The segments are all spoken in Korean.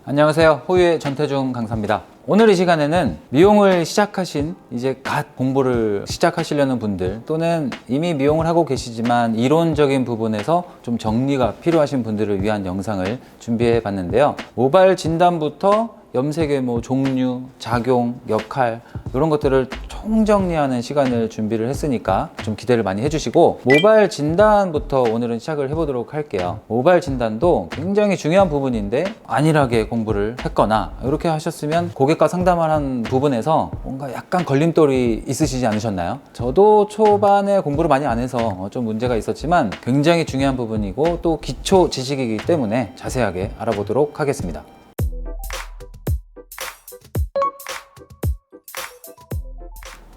안녕하세요. 호유의 전태중 강사입니다. 오늘 이 시간에는 미용을 시작하신 이제 갓 공부를 시작하시려는 분들 또는 이미 미용을 하고 계시지만 이론적인 부분에서 좀 정리가 필요하신 분들을 위한 영상을 준비해 봤는데요. 모발 진단부터 염색의 종류, 작용, 역할 이런 것들을 총정리하는 시간을 준비를 했으니까 좀 기대를 많이 해주시고, 모발 진단부터 오늘은 시작을 해보도록 할게요. 모발 진단도 굉장히 중요한 부분인데 안일하게 공부를 했거나 이렇게 하셨으면 고객과 상담을 한 부분에서 뭔가 약간 걸림돌이 있으시지 않으셨나요? 저도 초반에 공부를 많이 안 해서 좀 문제가 있었지만 굉장히 중요한 부분이고 또 기초 지식이기 때문에 자세하게 알아보도록 하겠습니다.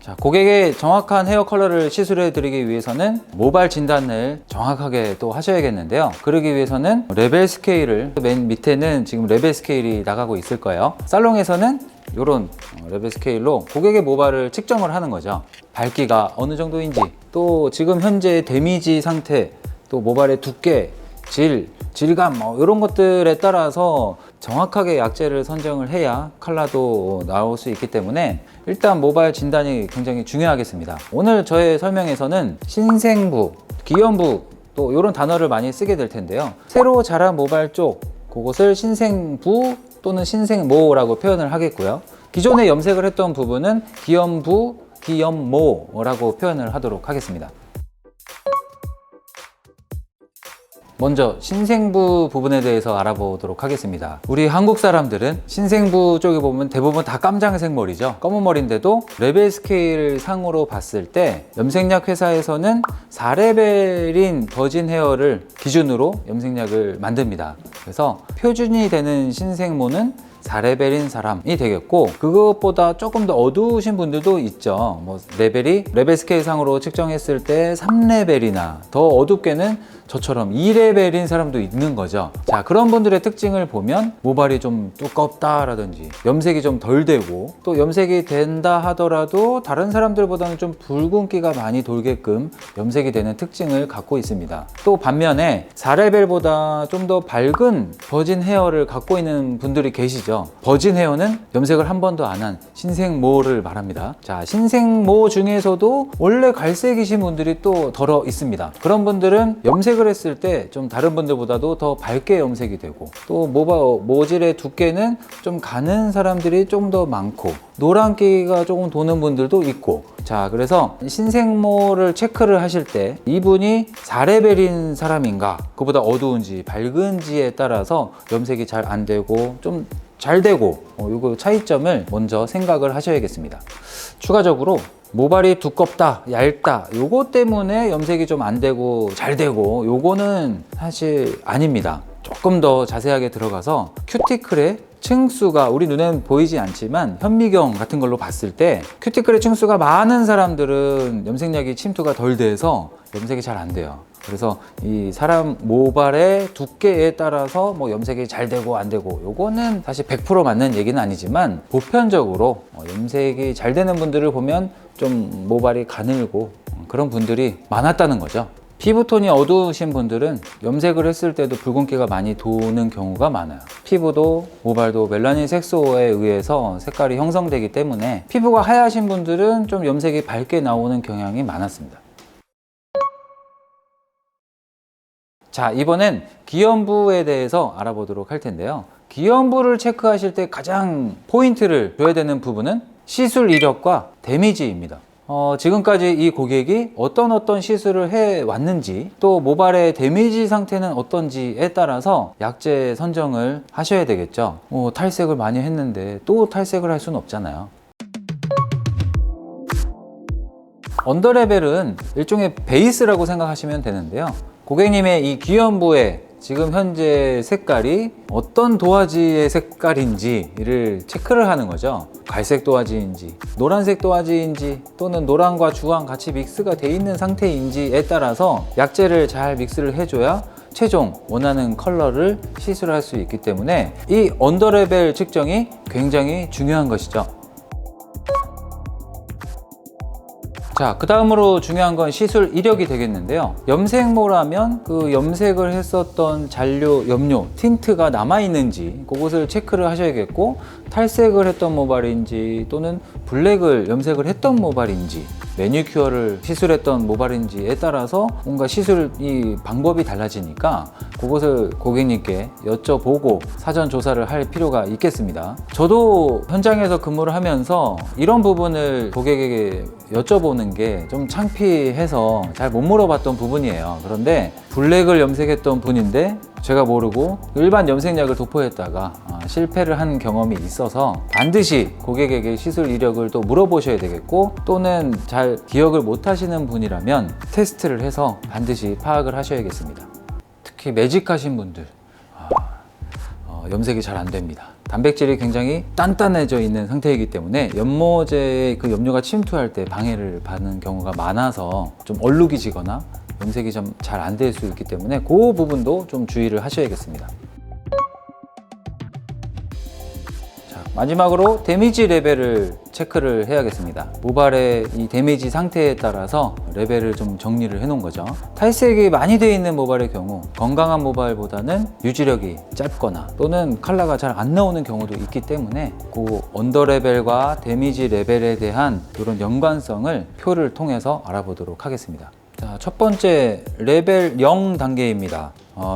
자, 고객의 정확한 헤어 컬러를 시술해 드리기 위해서는 모발 진단을 정확하게 또 하셔야겠는데요. 그러기 위해서는 레벨 스케일을, 맨 밑에는 지금 레벨 스케일이 나가고 있을 거예요. 살롱에서는 이런 레벨 스케일로 고객의 모발을 측정을 하는 거죠. 밝기가 어느 정도인지, 또 지금 현재 데미지 상태, 또 모발의 두께, 질감 이런 것들에 따라서 정확하게 약제를 선정을 해야 컬러도 나올 수 있기 때문에 일단 모발 진단이 굉장히 중요하겠습니다. 오늘 저의 설명에서는 신생부, 기염부 또 이런 단어를 많이 쓰게 될 텐데요. 새로 자란 모발 쪽, 그것을 신생부 또는 신생모라고 표현을 하겠고요. 기존에 염색을 했던 부분은 기염부, 기염모라고 표현을 하도록 하겠습니다. 먼저 신생부 부분에 대해서 알아보도록 하겠습니다. 우리 한국 사람들은 신생부 쪽에 보면 대부분 다 깜장색 머리죠. 검은 머리인데도 레벨 스케일 상으로 봤을 때 염색약 회사에서는 4레벨인 버진 헤어를 기준으로 염색약을 만듭니다. 그래서 표준이 되는 신생모는 4레벨인 사람이 되겠고, 그것보다 조금 더 어두우신 분들도 있죠. 레벨 스케일 상으로 측정했을 때 3레벨이나 더 어둡게는 저처럼 2레벨인 사람도 있는 거죠. 자, 그런 분들의 특징을 보면 모발이 좀 두껍다라든지 염색이 좀 덜 되고, 또 염색이 된다 하더라도 다른 사람들보다는 좀 붉은기가 많이 돌게끔 염색이 되는 특징을 갖고 있습니다. 또 반면에 4레벨보다 좀 더 밝은 버진 헤어를 갖고 있는 분들이 계시죠. 버진 헤어는 염색을 한 번도 안 한 신생모를 말합니다. 자, 신생모 중에서도 원래 갈색이신 분들이 또 덜어 있습니다. 그런 분들은 염색을 했을 때 좀 다른 분들보다도 더 밝게 염색이 되고, 또 모질의 두께는 좀 가는 사람들이 좀 더 많고 노란기가 조금 도는 분들도 있고, 자, 그래서 신생모를 체크를 하실 때 이분이 4레벨인 사람인가, 그보다 어두운지 밝은지에 따라서 염색이 잘 안 되고 좀 잘 되고, 이거 차이점을 먼저 생각을 하셔야겠습니다. 추가적으로 모발이 두껍다, 얇다, 요거 때문에 염색이 좀 안 되고 잘 되고, 요거는 사실 아닙니다. 조금 더 자세하게 들어가서 큐티클의 층수가 우리 눈에는 보이지 않지만 현미경 같은 걸로 봤을 때 큐티클의 층수가 많은 사람들은 염색약이 침투가 덜 돼서 염색이 잘 안 돼요. 그래서 이 사람 모발의 두께에 따라서 염색이 잘 되고 안 되고, 요거는 사실 100% 맞는 얘기는 아니지만 보편적으로 염색이 잘 되는 분들을 보면 좀 모발이 가늘고 그런 분들이 많았다는 거죠. 피부톤이 어두우신 분들은 염색을 했을 때도 붉은기가 많이 도는 경우가 많아요. 피부도 모발도 멜라닌 색소에 의해서 색깔이 형성되기 때문에 피부가 하얗신 분들은 좀 염색이 밝게 나오는 경향이 많았습니다. 자, 이번엔 기염부에 대해서 알아보도록 할 텐데요. 기염부를 체크하실 때 가장 포인트를 줘야 되는 부분은 시술 이력과 데미지입니다. 지금까지 이 고객이 어떤 시술을 해 왔는지, 또 모발의 데미지 상태는 어떤지에 따라서 약제 선정을 하셔야 되겠죠. 탈색을 많이 했는데 또 탈색을 할 수는 없잖아요. 언더레벨은 일종의 베이스라고 생각하시면 되는데요. 고객님의 이 기염부의 지금 현재 색깔이 어떤 도화지의 색깔인지를 체크를 하는 거죠. 갈색 도화지인지 노란색 도화지인지 또는 노란과 주황 같이 믹스가 돼 있는 상태인지에 따라서 약제를 잘 믹스를 해줘야 최종 원하는 컬러를 시술할 수 있기 때문에 이 언더레벨 측정이 굉장히 중요한 것이죠. 자, 그 다음으로 중요한 건 시술 이력이 되겠는데요. 염색모라면 그 염색을 했었던 잔료, 염료, 틴트가 남아있는지 그것을 체크를 하셔야겠고, 탈색을 했던 모발인지 또는 블랙을 염색을 했던 모발인지, 매니큐어를 시술했던 모발인지에 따라서 뭔가 시술 이 방법이 달라지니까 그것을 고객님께 여쭤보고 사전 조사를 할 필요가 있겠습니다. 저도 현장에서 근무를 하면서 이런 부분을 고객에게 여쭤보는 게 좀 창피해서 잘 못 물어봤던 부분이에요. 그런데 블랙을 염색했던 분인데 제가 모르고 일반 염색약을 도포했다가 실패를 한 경험이 있어서 반드시 고객에게 시술 이력을 또 물어보셔야 되겠고, 또는 잘 기억을 못 하시는 분이라면 테스트를 해서 반드시 파악을 하셔야겠습니다. 특히 매직하신 분들 염색이 잘 안 됩니다. 단백질이 굉장히 단단해져 있는 상태이기 때문에 연모제의 그 염료가 침투할 때 방해를 받는 경우가 많아서 좀 얼룩이 지거나 염색이 좀 잘 안 될 수 있기 때문에 그 부분도 좀 주의를 하셔야겠습니다. 자, 마지막으로 데미지 레벨을 체크를 해야겠습니다. 모발의 이 데미지 상태에 따라서 레벨을 좀 정리를 해 놓은 거죠. 탈색이 많이 되어 있는 모발의 경우 건강한 모발보다는 유지력이 짧거나 또는 컬러가 잘 안 나오는 경우도 있기 때문에 그 언더 레벨과 데미지 레벨에 대한 이런 연관성을 표를 통해서 알아보도록 하겠습니다. 자, 첫 번째 레벨 0 단계입니다.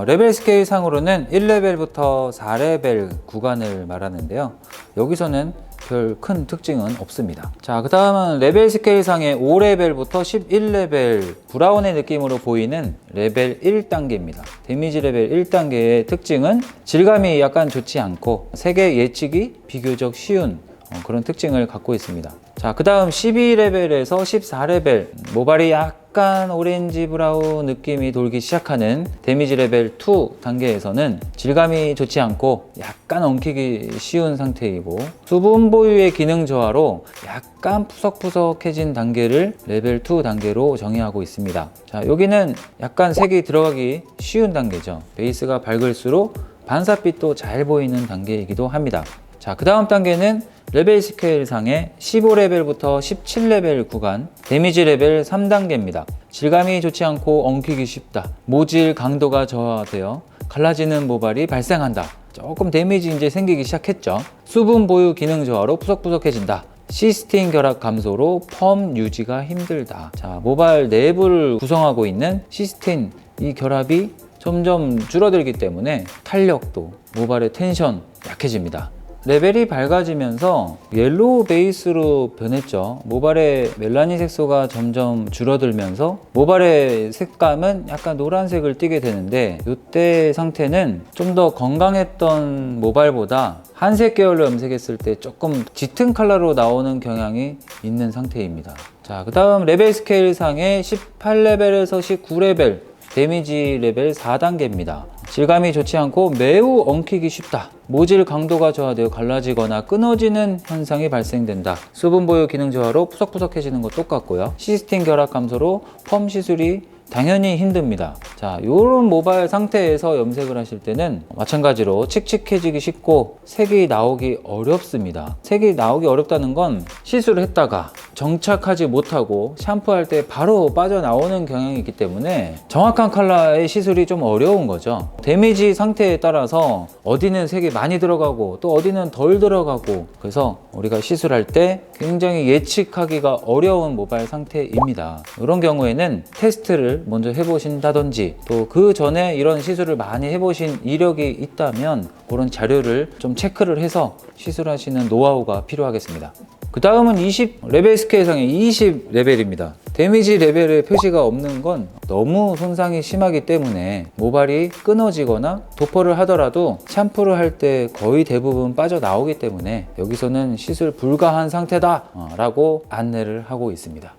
레벨 스케일 상으로는 1레벨부터 4레벨 구간을 말하는데요. 여기서는 별 큰 특징은 없습니다. 자, 그 다음은 레벨 스케일 상의 5레벨부터 11레벨 브라운의 느낌으로 보이는 레벨 1단계입니다. 데미지 레벨 1단계의 특징은 질감이 약간 좋지 않고 색의 예측이 비교적 쉬운 그런 특징을 갖고 있습니다. 자, 그 다음 12레벨에서 14레벨 모발이 약간 오렌지 브라운 느낌이 돌기 시작하는 데미지 레벨 2 단계에서는 질감이 좋지 않고 약간 엉키기 쉬운 상태이고, 수분 보유의 기능 저하로 약간 푸석푸석해진 단계를 레벨 2 단계로 정의하고 있습니다. 자, 여기는 약간 색이 들어가기 쉬운 단계죠. 베이스가 밝을수록 반사빛도 잘 보이는 단계이기도 합니다. 자, 그 다음 단계는 레벨 스케일 상의 15레벨부터 17레벨 구간 데미지 레벨 3단계입니다. 질감이 좋지 않고 엉키기 쉽다. 모질 강도가 저하되어 갈라지는 모발이 발생한다. 조금 데미지 이제 생기기 시작했죠. 수분 보유 기능 저하로 푸석푸석해진다. 시스틴 결합 감소로 펌 유지가 힘들다. 자, 모발 내부를 구성하고 있는 시스틴 이 결합이 점점 줄어들기 때문에 탄력도, 모발의 텐션 약해집니다. 레벨이 밝아지면서 옐로우 베이스로 변했죠. 모발의 멜라닌 색소가 점점 줄어들면서 모발의 색감은 약간 노란색을 띠게 되는데, 이때 상태는 좀 더 건강했던 모발보다 한색 계열로 염색했을 때 조금 짙은 컬러로 나오는 경향이 있는 상태입니다. 자, 그 다음 레벨 스케일 상의 18레벨에서 19레벨 데미지 레벨 4단계입니다. 질감이 좋지 않고 매우 엉키기 쉽다. 모질 강도가 저하되어 갈라지거나 끊어지는 현상이 발생된다. 수분 보유 기능 저하로 푸석푸석해지는 것 똑같고요. 시스틴 결합 감소로 펌 시술이 당연히 힘듭니다. 자, 이런 모발 상태에서 염색을 하실 때는 마찬가지로 칙칙해지기 쉽고 색이 나오기 어렵습니다. 색이 나오기 어렵다는 건 시술을 했다가 정착하지 못하고 샴푸할 때 바로 빠져나오는 경향이 있기 때문에 정확한 컬러의 시술이 좀 어려운 거죠. 데미지 상태에 따라서 어디는 색이 많이 들어가고 또 어디는 덜 들어가고, 그래서 우리가 시술할 때 굉장히 예측하기가 어려운 모발 상태입니다. 이런 경우에는 테스트를 먼저 해보신다든지, 또 그 전에 이런 시술을 많이 해보신 이력이 있다면 그런 자료를 좀 체크를 해서 시술하시는 노하우가 필요하겠습니다. 그 다음은 20레벨 스케일상의 20레벨입니다. 데미지 레벨에 표시가 없는 건 너무 손상이 심하기 때문에 모발이 끊어지거나 도포를 하더라도 샴푸를 할 때 거의 대부분 빠져나오기 때문에 여기서는 시술 불가한 상태다 라고 안내를 하고 있습니다.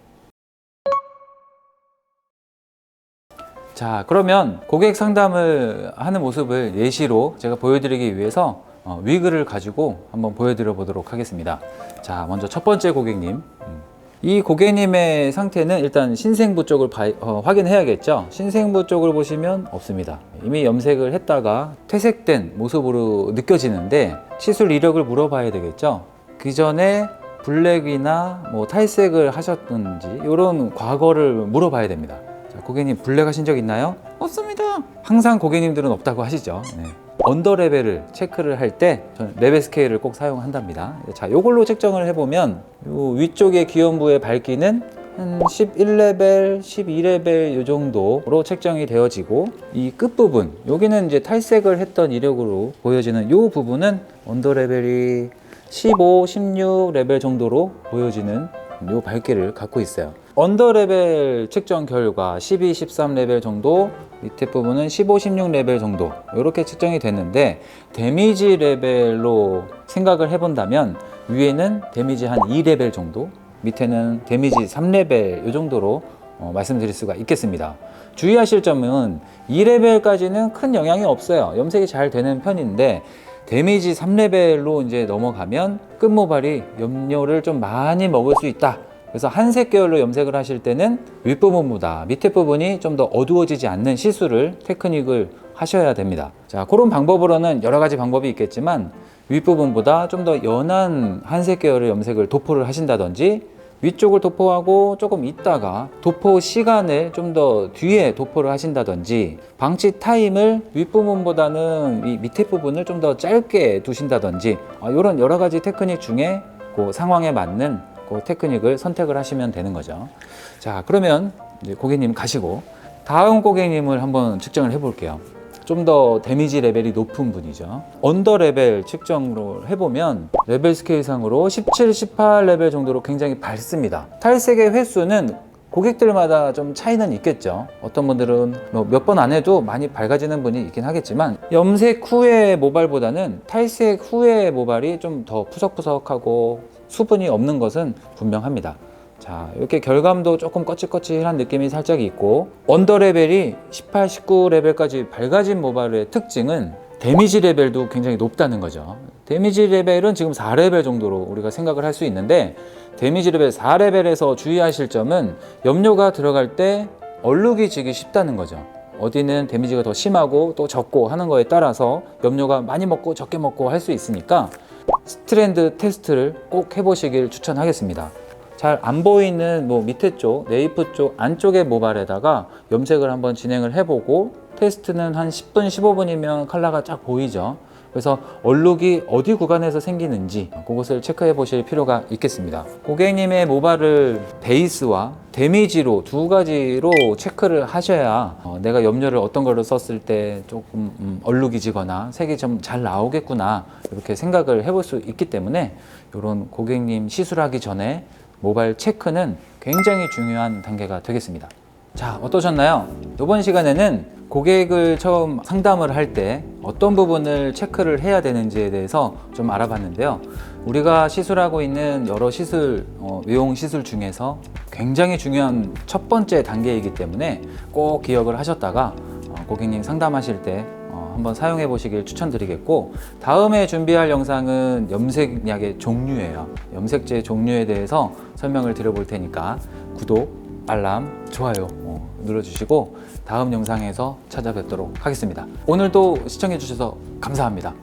자, 그러면 고객 상담을 하는 모습을 예시로 제가 보여드리기 위해서 위그를 가지고 한번 보여드려 보도록 하겠습니다. 자, 먼저 첫 번째 고객님, 이 고객님의 상태는 일단 신생부 쪽을 확인해야겠죠. 신생부 쪽을 보시면 없습니다. 이미 염색을 했다가 퇴색된 모습으로 느껴지는데 시술 이력을 물어봐야 되겠죠. 그 전에 블랙이나 뭐 탈색을 하셨는지 이런 과거를 물어봐야 됩니다. 자, 고객님 블랙 하신 적 있나요? 없습니다. 항상 고객님들은 없다고 하시죠. 네. 언더 레벨을 체크를 할 때 저는 레벨 스케일을 꼭 사용한답니다. 자, 이걸로 측정을 해보면 요 위쪽의 기연부의 밝기는 한 11레벨, 12레벨 이 정도로 책정이 되어지고, 이 끝부분, 여기는 이제 탈색을 했던 이력으로 보여지는 이 부분은 언더 레벨이 15, 16레벨 정도로 보여지는 이 밝기를 갖고 있어요. 언더 레벨 측정 결과 12, 13레벨 정도, 밑에 부분은 15, 16레벨 정도 이렇게 측정이 됐는데, 데미지 레벨로 생각을 해본다면 위에는 데미지 한 2레벨 정도, 밑에는 데미지 3레벨 이 정도로 말씀드릴 수가 있겠습니다. 주의하실 점은 2레벨까지는 큰 영향이 없어요. 염색이 잘 되는 편인데 데미지 3레벨로 이제 넘어가면 끝 모발이 염료를 좀 많이 먹을 수 있다. 그래서 한색 계열로 염색을 하실 때는 윗부분보다 밑에 부분이 좀 더 어두워지지 않는 시술을, 테크닉을 하셔야 됩니다. 자, 그런 방법으로는 여러 가지 방법이 있겠지만 윗부분보다 좀 더 연한 한색 계열의 염색을 도포를 하신다든지, 위쪽을 도포하고 조금 있다가 도포 시간을 좀 더 뒤에 도포를 하신다든지, 방치 타임을 윗부분보다는 이 밑에 부분을 좀 더 짧게 두신다든지, 이런 여러 가지 테크닉 중에 그 상황에 맞는 그 테크닉을 선택을 하시면 되는 거죠. 자, 그러면 이제 고객님 가시고 다음 고객님을 한번 측정을 해 볼게요. 좀 더 데미지 레벨이 높은 분이죠. 언더 레벨 측정으로 해보면 레벨 스케일상으로 17, 18 레벨 정도로 굉장히 밝습니다. 탈색의 횟수는 고객들마다 좀 차이는 있겠죠. 어떤 분들은 몇 번 안 해도 많이 밝아지는 분이 있긴 하겠지만, 염색 후의 모발보다는 탈색 후의 모발이 좀 더 푸석푸석하고 수분이 없는 것은 분명합니다. 자, 이렇게 결감도 조금 거칠거칠한 느낌이 살짝 있고, 언더 레벨이 18, 19 레벨까지 밝아진 모발의 특징은 데미지 레벨도 굉장히 높다는 거죠. 데미지 레벨은 지금 4레벨 정도로 우리가 생각을 할 수 있는데, 데미지 레벨 4레벨에서 주의하실 점은 염료가 들어갈 때 얼룩이 지기 쉽다는 거죠. 어디는 데미지가 더 심하고 또 적고 하는 거에 따라서 염료가 많이 먹고 적게 먹고 할 수 있으니까 스트랜드 테스트를 꼭 해보시길 추천하겠습니다. 잘 안 보이는 밑에 쪽, 네이프 쪽 안쪽의 모발에다가 염색을 한번 진행을 해보고, 테스트는 한 10분, 15분이면 컬러가 쫙 보이죠. 그래서 얼룩이 어디 구간에서 생기는지 그것을 체크해 보실 필요가 있겠습니다. 고객님의 모발을 베이스와 데미지로 두 가지로 체크를 하셔야 내가 염료를 어떤 걸로 썼을 때 조금 얼룩이 지거나 색이 좀 잘 나오겠구나, 이렇게 생각을 해볼 수 있기 때문에 이런 고객님 시술하기 전에 모발 체크는 굉장히 중요한 단계가 되겠습니다. 자, 어떠셨나요? 이번 시간에는 고객을 처음 상담을 할 때 어떤 부분을 체크를 해야 되는지에 대해서 좀 알아봤는데요. 우리가 시술하고 있는 여러 시술, 외용 시술 중에서 굉장히 중요한 첫 번째 단계이기 때문에 꼭 기억을 하셨다가 고객님 상담하실 때 한번 사용해 보시길 추천드리겠고, 다음에 준비할 영상은 염색약의 종류예요. 염색제 종류에 대해서 설명을 드려볼 테니까 구독, 알람, 좋아요 눌러주시고 다음 영상에서 찾아뵙도록 하겠습니다. 오늘도 시청해 주셔서 감사합니다.